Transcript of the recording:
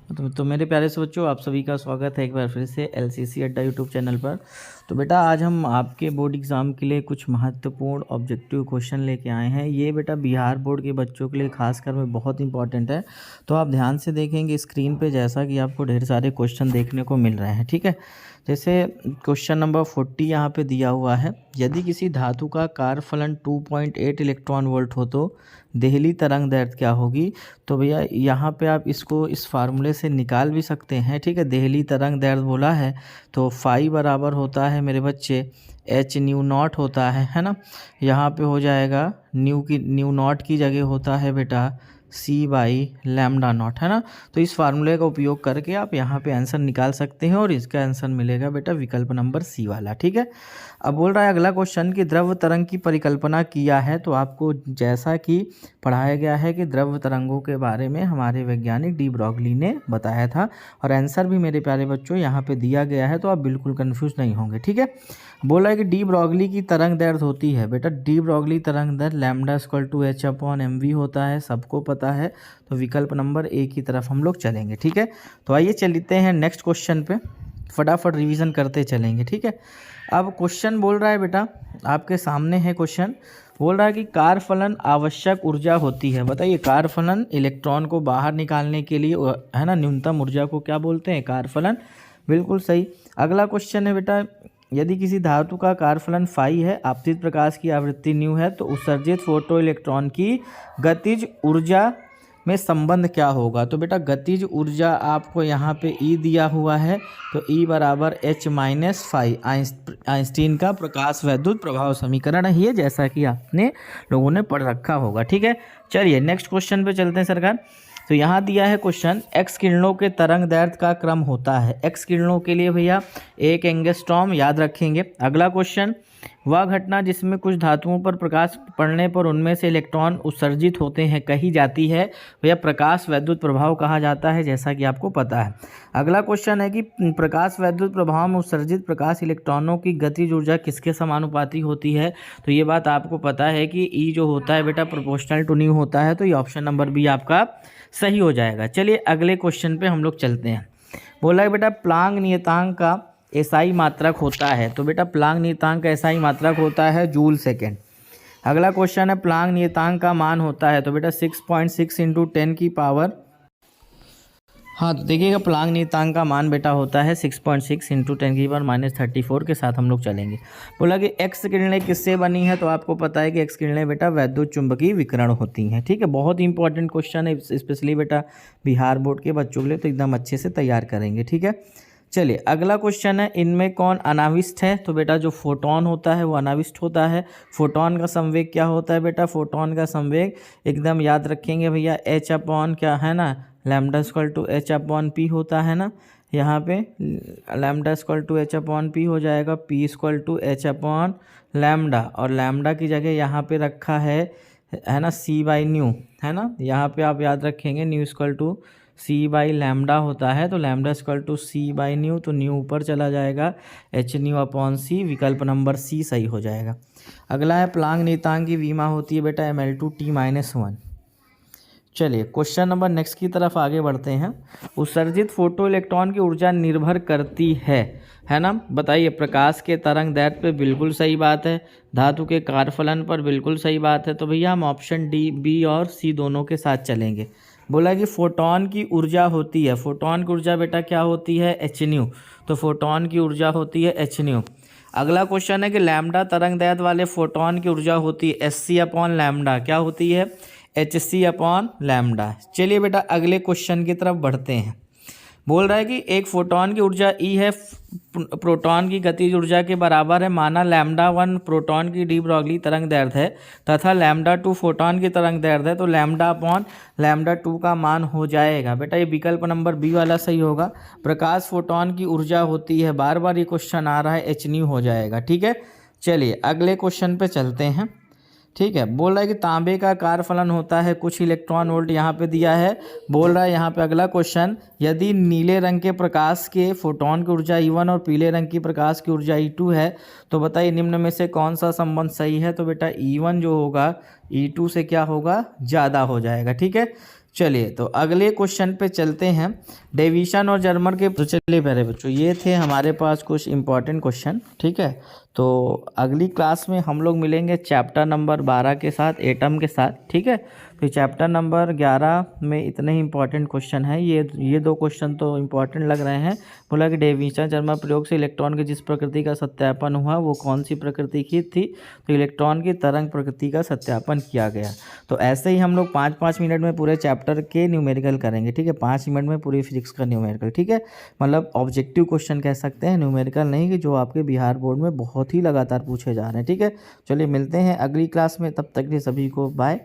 तो मेरे प्यारे से बच्चों, आप सभी का स्वागत है एक बार फिर से एलसीसी अड्डा यूट्यूब चैनल पर। तो बेटा आज हम आपके बोर्ड एग्ज़ाम के लिए कुछ महत्वपूर्ण ऑब्जेक्टिव क्वेश्चन लेके आए हैं। ये बेटा बिहार बोर्ड के बच्चों के लिए खासकर में बहुत इंपॉर्टेंट है। तो आप ध्यान से देखेंगे स्क्रीन पे, जैसा कि आपको ढेर सारे क्वेश्चन देखने को मिल रहे हैं। ठीक है, जैसे क्वेश्चन नंबर 40 यहाँ पे दिया हुआ है। यदि किसी धातु का कार्यफलन 2.8 इलेक्ट्रॉन वोल्ट हो तो देहली तरंग दैर्घ्य क्या होगी। तो भैया यहाँ पे आप इसको इस फार्मूले से निकाल भी सकते हैं। ठीक है, देहली तरंग दैर्घ्य बोला है तो फाई बराबर होता है मेरे बच्चे एच न्यू नॉट होता है ना। यहाँ पे हो जाएगा न्यू नॉट की जगह होता है बेटा सी बाई लैम्डा नॉट, है ना। तो इस फार्मूले का उपयोग करके आप यहाँ पे आंसर निकाल सकते हैं और इसका आंसर मिलेगा बेटा विकल्प नंबर सी वाला। ठीक है, अब बोल रहा है अगला क्वेश्चन कि द्रव तरंग की परिकल्पना किया है। तो आपको जैसा कि पढ़ाया गया है कि द्रव तरंगों के बारे में हमारे वैज्ञानिक डी ब्रॉगली ने बताया था और आंसर भी मेरे प्यारे बच्चों यहाँ पे दिया गया है, तो आप बिल्कुल कन्फ्यूज नहीं होंगे। ठीक है, बोला है कि डी ब्रॉगली की तरंग दैर्घ्य होती है बेटा, डी ब्रॉगली तरंग दैर्घ्य lambda equal to H upon M V होता है, सबको पता है। तो विकल्प नंबर ए की तरफ हम लोग चलेंगे। ठीक है, तो आइए चलते हैं नेक्स्ट क्वेश्चन पे, फटाफट रिवीजन करते चलेंगे। ठीक है, अब क्वेश्चन बोल रहा है बेटा, आपके सामने है क्वेश्चन, बोल रहा है कि कार्यफलन आवश्यक ऊर्जा होती है। बताइए, कार्यफलन इलेक्ट्रॉन को बाहर निकालने के लिए है ना, न्यूनतम ऊर्जा को क्या बोलते हैं, कार्यफलन। बिल्कुल सही। अगला क्वेश्चन है बेटा, यदि किसी धातु का कार्यफलन फाई है, आपतित प्रकाश की आवृत्ति न्यू है, तो उत्सर्जित फोटो इलेक्ट्रॉन की गतिज ऊर्जा में संबंध क्या होगा। तो बेटा गतिज ऊर्जा आपको यहाँ पे ई दिया हुआ है, तो ई बराबर एच माइनस फाई, आइंस्टीन का प्रकाश वैद्युत प्रभाव समीकरण है ये, जैसा कि आपने लोगों ने पढ़ रखा होगा। ठीक है, चलिए नेक्स्ट क्वेश्चन पे चलते हैं सरकार। तो यहाँ दिया है क्वेश्चन, एक्स किरणों के तरंग दैर्घ्य का क्रम होता है। एक्स किरणों के लिए भैया 1 एंगस्ट्रॉम याद रखेंगे। अगला क्वेश्चन, वह घटना जिसमें कुछ धातुओं पर प्रकाश पड़ने पर उनमें से इलेक्ट्रॉन उत्सर्जित होते हैं कही जाती है, भैया प्रकाश वैद्युत प्रभाव कहा जाता है, जैसा कि आपको पता है। अगला क्वेश्चन है कि प्रकाश वैद्युत प्रभाव में उत्सर्जित प्रकाश इलेक्ट्रॉनों की गतिज ऊर्जा किसके समानुपाती होती है। तो ये बात आपको पता है कि ई जो होता है बेटा प्रोपोर्शनल टू न्यू होता है, तो ये ऑप्शन नंबर बी आपका सही हो जाएगा। चलिए अगले क्वेश्चन पे हम लोग चलते हैं। बोला है बेटा प्लांक नियतांक का एसआई मात्रक होता है। तो बेटा प्लांक नियतांक का एसआई मात्रक होता है जूल सेकेंड। अगला क्वेश्चन है प्लांक नियतांक का मान होता है, तो बेटा 6.6 इंटू 10 की पावर, हाँ तो देखिएगा प्लांक नियतांक का मान बेटा होता है 6.6 इंटू 10 की पावर -34 के साथ हम लोग चलेंगे। बोला कि एक्स किरणें किससे बनी है, तो आपको पता है कि एक्स किरणें बेटा वैद्युत चुंबकीय विकिरण होती हैं। ठीक है, बहुत इंपॉर्टेंट क्वेश्चन है, स्पेशली बेटा बिहार बोर्ड के बच्चों के लिए, तो एकदम अच्छे से तैयार करेंगे। ठीक है, चलिए अगला क्वेश्चन है, इनमें कौन अनाविष्ट है। तो बेटा जो फोटोन होता है वो अनाविष्ट होता है। फोटोन का संवेग क्या होता है बेटा, फोटोन का संवेग एकदम याद रखेंगे भैया एच अपॉन क्या है ना, lambda equal to H upon p होता है ना। यहाँ पे lambda equal to H upon p हो जाएगा, p equal to H upon lambda, और लैम्डा की जगह यहाँ पे रखा है ना सी बाई न्यू, है ना। यहाँ पे आप याद रखेंगे nu equal to c by lambda होता है, तो lambda equal to c by nu, तो न्यू ऊपर चला जाएगा, एच न्यू अपॉन सी, विकल्प नंबर सी सही हो जाएगा। अगला है प्लांक नियतांक की वीमा होती है बेटा Ml2T-1। चलिए क्वेश्चन नंबर नेक्स्ट की तरफ आगे बढ़ते हैं। उत्सर्जित फोटो इलेक्ट्रॉन की ऊर्जा निर्भर करती है ना। बताइए, प्रकाश के तरंग दैर्घ्य पे बिल्कुल सही बात है, धातु के कार्यफलन पर बिल्कुल सही बात है। तो भैया हम ऑप्शन डी, बी और सी दोनों के साथ चलेंगे। बोला कि फोटोन की ऊर्जा होती है, फोटोन की ऊर्जा बेटा क्या होती है, एच न्यू, तो फोटोन की ऊर्जा होती है एच न्यू। अगला क्वेश्चन है कि लैम्डा तरंग दैर्घ्य वाले फोटोन की ऊर्जा होती है एस सी अपॉन लैम्डा, क्या होती है, एच सी अपॉन लैम्डा। चलिए बेटा अगले क्वेश्चन की तरफ बढ़ते हैं। बोल रहा है कि एक फोटोन की ऊर्जा ई है, प्रोटॉन की गतिज ऊर्जा के बराबर है, माना लैम्डा 1 प्रोटॉन की डी ब्रॉगली तरंग दैर्घ्य है तथा लैम्डा 2 फोटोन की तरंग दैर्घ्य है, तो लैम्डा अपॉन लैम्डा 2 का मान हो जाएगा बेटा, ये विकल्प नंबर बी वाला सही होगा। प्रकाश फोटोन की ऊर्जा होती है, बार बार ये क्वेश्चन आ रहा है, एच न्यू हो जाएगा। ठीक है, चलिए अगले क्वेश्चन पे चलते हैं। ठीक है, बोल रहा है कि तांबे का कार्यफलन होता है कुछ इलेक्ट्रॉन वोल्ट, यहाँ पे दिया है। बोल रहा है यहाँ पे अगला क्वेश्चन, यदि नीले रंग के प्रकाश के फोटोन की ऊर्जा E1 और पीले रंग की प्रकाश की ऊर्जा E2 है, तो बताइए निम्न में से कौन सा संबंध सही है। तो बेटा E1 जो होगा E2 से क्या होगा, ज़्यादा हो जाएगा। ठीक है, चलिए तो अगले क्वेश्चन पे चलते हैं। डेविएशन और जर्मर के, तो चलिए पहले बच्चों ये थे हमारे पास कुछ इंपॉर्टेंट क्वेश्चन, ठीक है। तो अगली क्लास में हम लोग मिलेंगे चैप्टर नंबर 12 के साथ, एटम के साथ, ठीक है। फिर चैप्टर नंबर 11 में इतने ही इंपॉर्टेंट क्वेश्चन हैं, ये दो क्वेश्चन तो इंपॉर्टेंट लग रहे हैं। बोला कि डेविएशन जर्मर प्रयोग से इलेक्ट्रॉन की जिस प्रकृति का सत्यापन हुआ वो कौन सी प्रकृति की थी, तो इलेक्ट्रॉन की तरंग प्रकृति का सत्यापन किया गया। तो ऐसे ही हम लोग 5-5 मिनट में पूरे चैप्टर के न्यूमेरिकल करेंगे, ठीक है। 5 मिनट में पूरी फिजिक्स का न्यूमेरिकल, ठीक है। मतलब ऑब्जेक्टिव क्वेश्चन कह सकते हैं, न्यूमेरिकल नहीं, कि जो आपके बिहार बोर्ड में बहुत ही लगातार पूछे जा रहे हैं, ठीक है। चलिए मिलते हैं अगली क्लास में, तब तक के लिए सभी को बाय।